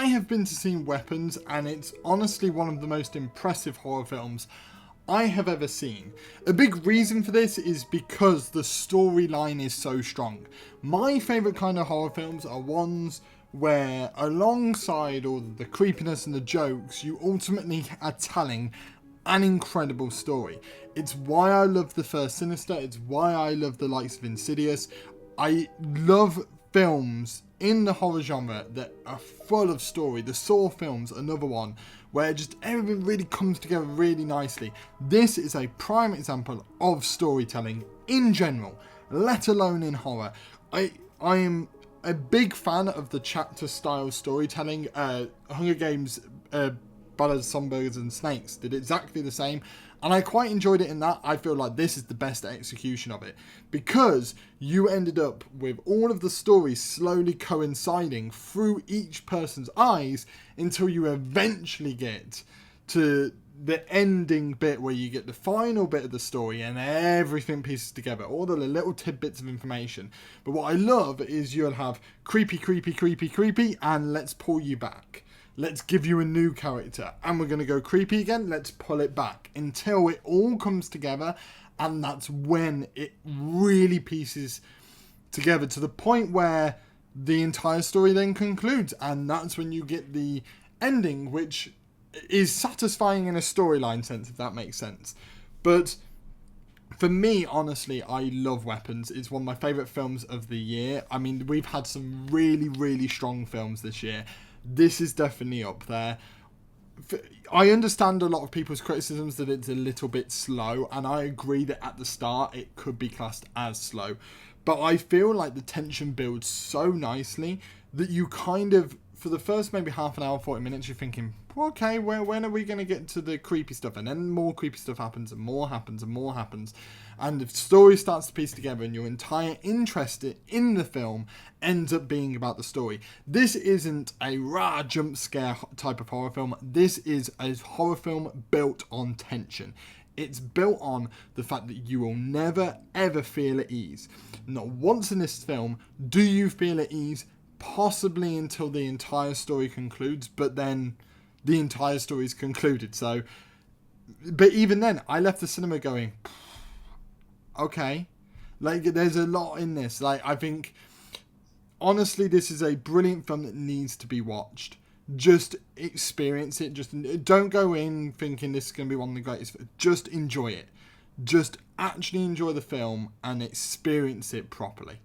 I have been to see Weapons, and it's honestly one of the most impressive horror films I have ever seen. A big reason for this is because the storyline is so strong. My favourite kind of horror films are ones where, alongside all the creepiness and the jokes, you ultimately are telling an incredible story. It's why I love the first Sinister, it's why I love the likes of Insidious. I love films in the horror genre that are full of story. The Saw films, another one, where just everything really comes together really nicely. This is a prime example of storytelling in general, let alone in horror. I am a big fan of the chapter style storytelling. Hunger Games, Ballads, Songbirds and Snakes did exactly the same, and I quite enjoyed it in that. I feel like this is the best execution of it, because you ended up with all of the stories slowly coinciding through each person's eyes until you eventually get to the ending bit where you get the final bit of the story and everything pieces together, all the little tidbits of information. But what I love is you'll have creepy, and let's pull you back. Let's give you a new character, and we're going to go creepy again, let's pull it back, until it all comes together, and that's when it really pieces together to the point where the entire story then concludes, and that's when you get the ending, which is satisfying in a storyline sense, if that makes sense. But for me, honestly, I love Weapons. It's one of my favourite films of the year. I mean, we've had some really strong films this year. This is definitely up there. I understand a lot of people's criticisms that it's a little bit slow, and I agree that at the start it could be classed as slow. But I feel like the tension builds so nicely that you kind of, for the first maybe half an hour, 40 minutes, you're thinking, okay, when are we going to get to the creepy stuff? And then more creepy stuff happens, and more happens, and more happens. And the story starts to piece together, and your entire interest in the film ends up being about the story. This isn't a raw jump scare type of horror film. This is a horror film built on tension. It's built on the fact that you will never, ever feel at ease. Not once in this film do you feel at ease, possibly until the entire story concludes, but then the entire story is concluded. So, but even then, I left the cinema going, okay, like there's a lot in this. Like, I think, honestly, this is a brilliant film that needs to be watched. Just experience it. Just don't go in thinking this is going to be one of the greatest. Just enjoy it. Just actually enjoy the film and experience it properly.